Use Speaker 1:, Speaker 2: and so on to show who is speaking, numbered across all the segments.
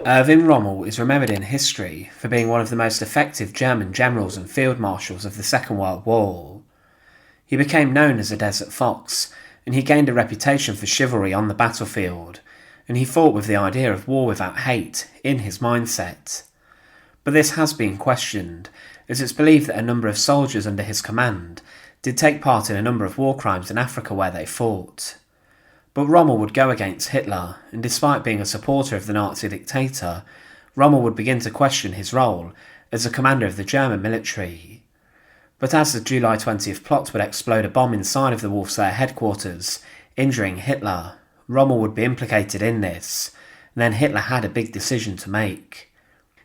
Speaker 1: Erwin Rommel is remembered in history for being one of the most effective German generals and field marshals of the Second World War. He became known as a Desert Fox, and he gained a reputation for chivalry on the battlefield, and he fought with the idea of war without hate in his mindset. But this has been questioned, as it's believed that a number of soldiers under his command did take part in a number of war crimes in Africa where they fought. But Rommel would go against Hitler, and despite being a supporter of the Nazi dictator, Rommel would begin to question his role as a commander of the German military. But as the July 20th plot would explode a bomb inside of the Wolfslayer headquarters, injuring Hitler, Rommel would be implicated in this, and then Hitler had a big decision to make.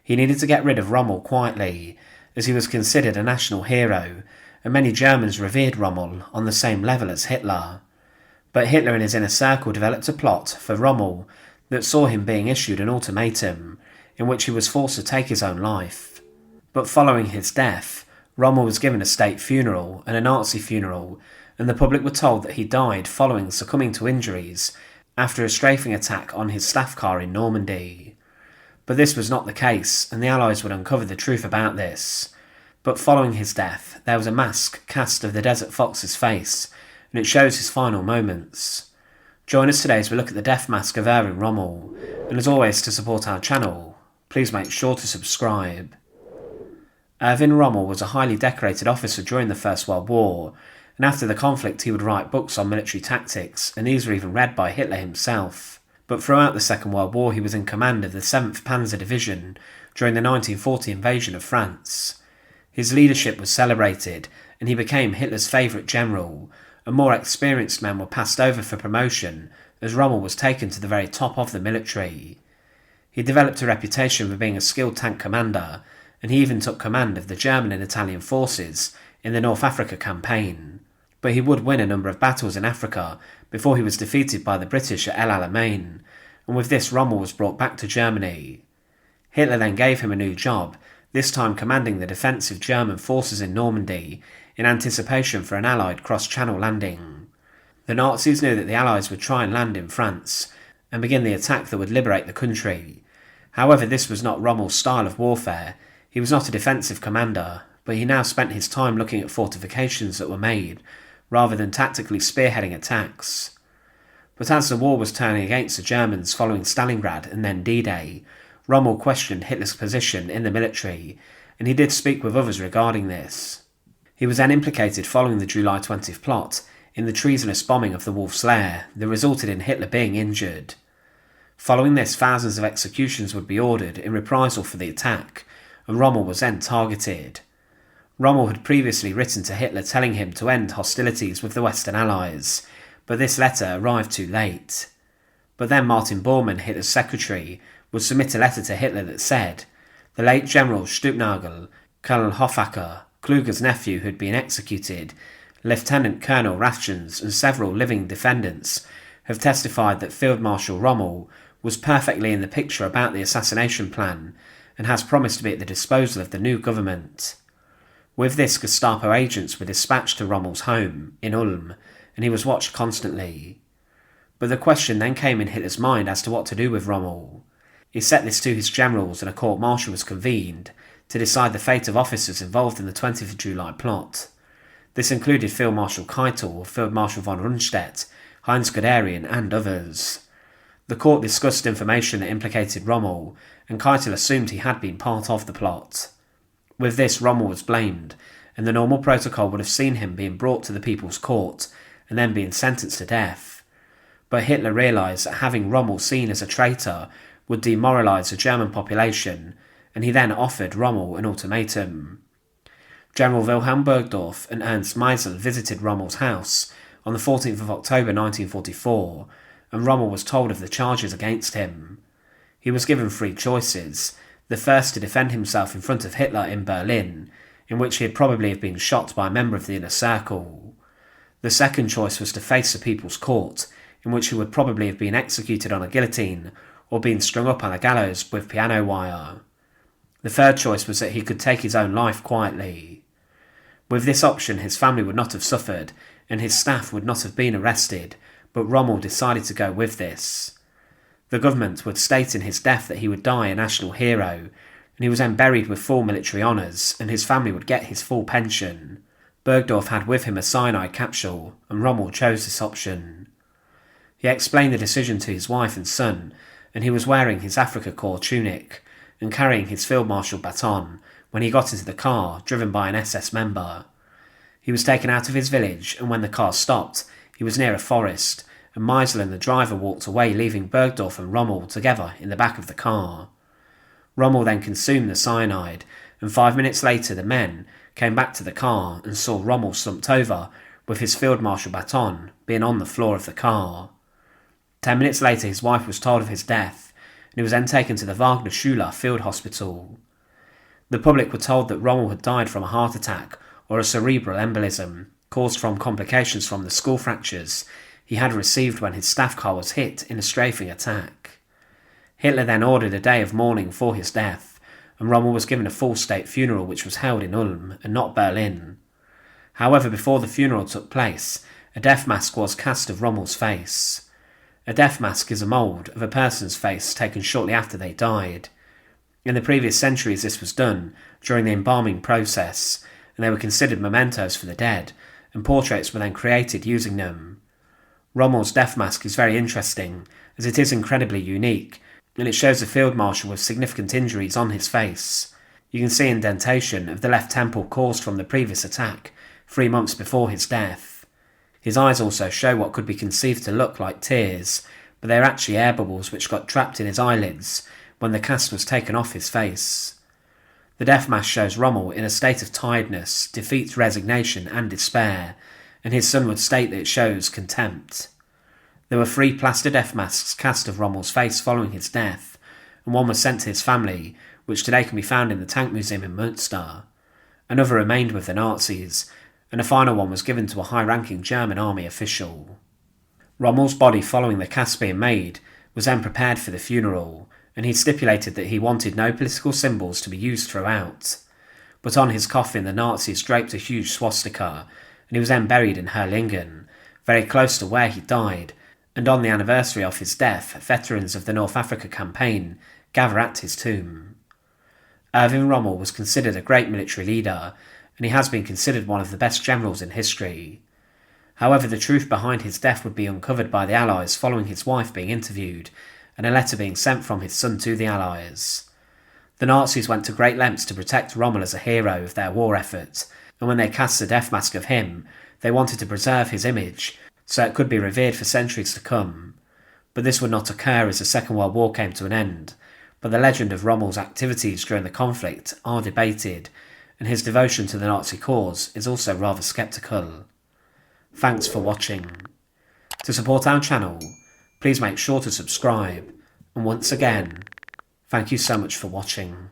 Speaker 1: He needed to get rid of Rommel quietly, as he was considered a national hero, and many Germans revered Rommel on the same level as Hitler. But Hitler and his inner circle developed a plot for Rommel that saw him being issued an ultimatum in which he was forced to take his own life. But following his death, Rommel was given a state funeral and a Nazi funeral, and the public were told that he died following succumbing to injuries after a strafing attack on his staff car in Normandy. But this was not the case, and the Allies would uncover the truth about this. But following his death, there was a mask cast of the Desert Fox's face, and it shows his final moments. Join us today as we look at the death mask of Erwin Rommel, and as always, to support our channel, please make sure to subscribe. Erwin Rommel was a highly decorated officer during the First World War, and after the conflict he would write books on military tactics, and these were even read by Hitler himself. But throughout the Second World War he was in command of the 7th Panzer Division during the 1940 invasion of France. His leadership was celebrated, and he became Hitler's favourite general, and more experienced men were passed over for promotion as Rommel was taken to the very top of the military. He developed a reputation for being a skilled tank commander, and he even took command of the German and Italian forces in the North Africa campaign. But he would win a number of battles in Africa before he was defeated by the British at El Alamein, and with this Rommel was brought back to Germany. Hitler then gave him a new job, this time commanding the defensive German forces in Normandy, in anticipation for an Allied cross-channel landing. The Nazis knew that the Allies would try and land in France, and begin the attack that would liberate the country. However, this was not Rommel's style of warfare. He was not a defensive commander, but he now spent his time looking at fortifications that were made, rather than tactically spearheading attacks. But as the war was turning against the Germans following Stalingrad and then D-Day, Rommel questioned Hitler's position in the military, and he did speak with others regarding this. He was then implicated following the July 20th plot in the treasonous bombing of the Wolfslayer that resulted in Hitler being injured. Following this, thousands of executions would be ordered in reprisal for the attack, and Rommel was then targeted. Rommel had previously written to Hitler telling him to end hostilities with the Western Allies, but this letter arrived too late. But then Martin Bormann, Hitler's secretary, would submit a letter to Hitler that said, "The late General Stuppnagel, Colonel Hoffacker, Kluger's nephew who had been executed, Lieutenant Colonel Rathjens and several living defendants have testified that Field Marshal Rommel was perfectly in the picture about the assassination plan and has promised to be at the disposal of the new government." With this, Gestapo agents were dispatched to Rommel's home in Ulm, and he was watched constantly. But the question then came in Hitler's mind as to what to do with Rommel. He set this to his generals, and a court-martial was convened to decide the fate of officers involved in the 20th of July plot. This included Field Marshal Keitel, Field Marshal von Rundstedt, Heinz Guderian and others. The court discussed information that implicated Rommel, and Keitel assumed he had been part of the plot. With this, Rommel was blamed, and the normal protocol would have seen him being brought to the People's Court and then being sentenced to death. But Hitler realised that having Rommel seen as a traitor would demoralise the German population, and he then offered Rommel an ultimatum. General Wilhelm Burgdorf and Ernst Meisel visited Rommel's house on the 14th of October 1944, and Rommel was told of the charges against him. He was given three choices: the first to defend himself in front of Hitler in Berlin, in which he would probably have been shot by a member of the inner circle. The second choice was to face the People's Court, in which he would probably have been executed on a guillotine or been strung up on a gallows with piano wire. The third choice was that he could take his own life quietly. With this option, his family would not have suffered, and his staff would not have been arrested, but Rommel decided to go with this. The government would state in his death that he would die a national hero, and he was then buried with full military honours, and his family would get his full pension. Bergdorf had with him a cyanide capsule, and Rommel chose this option. He explained the decision to his wife and son, and he was wearing his Afrika Korps tunic and carrying his Field Marshal baton when he got into the car, driven by an SS member. He was taken out of his village, and when the car stopped, he was near a forest, and Meisel and the driver walked away, leaving Bergdorf and Rommel together in the back of the car. Rommel then consumed the cyanide, and 5 minutes later the men came back to the car and saw Rommel slumped over with his Field Marshal baton being on the floor of the car. 10 minutes later his wife was told of his death, and he was then taken to the Wagner Schule Field Hospital. The public were told that Rommel had died from a heart attack or a cerebral embolism caused from complications from the skull fractures he had received when his staff car was hit in a strafing attack. Hitler then ordered a day of mourning for his death, and Rommel was given a full state funeral which was held in Ulm and not Berlin. However, before the funeral took place, a death mask was cast of Rommel's face. A death mask is a mould of a person's face taken shortly after they died. In the previous centuries this was done during the embalming process, and they were considered mementos for the dead, and portraits were then created using them. Rommel's death mask is very interesting, as it is incredibly unique, and it shows a field marshal with significant injuries on his face. You can see indentation of the left temple caused from the previous attack, 3 months before his death. His eyes also show what could be conceived to look like tears, but they are actually air bubbles which got trapped in his eyelids when the cast was taken off his face. The death mask shows Rommel in a state of tiredness, defeat, resignation and despair, and his son would state that it shows contempt. There were 3 plaster death masks cast of Rommel's face following his death, and one was sent to his family, which today can be found in the Tank Museum in Münster. Another remained with the Nazis, and a final one was given to a high-ranking German army official. Rommel's body following the cast being made was then prepared for the funeral, and he stipulated that he wanted no political symbols to be used throughout. But on his coffin the Nazis draped a huge swastika, and he was then buried in Herlingen, very close to where he died, and on the anniversary of his death, veterans of the North Africa campaign gather at his tomb. Erwin Rommel was considered a great military leader, and he has been considered one of the best generals in history. However, the truth behind his death would be uncovered by the Allies following his wife being interviewed, and a letter being sent from his son to the Allies. The Nazis went to great lengths to protect Rommel as a hero of their war effort, and when they cast a death mask of him, they wanted to preserve his image so it could be revered for centuries to come. But this would not occur as the Second World War came to an end, but the legend of Rommel's activities during the conflict are debated, and his devotion to the Nazi cause is also rather sceptical. Thanks for watching. To support our channel, please make sure to subscribe, and once again, thank you so much for watching.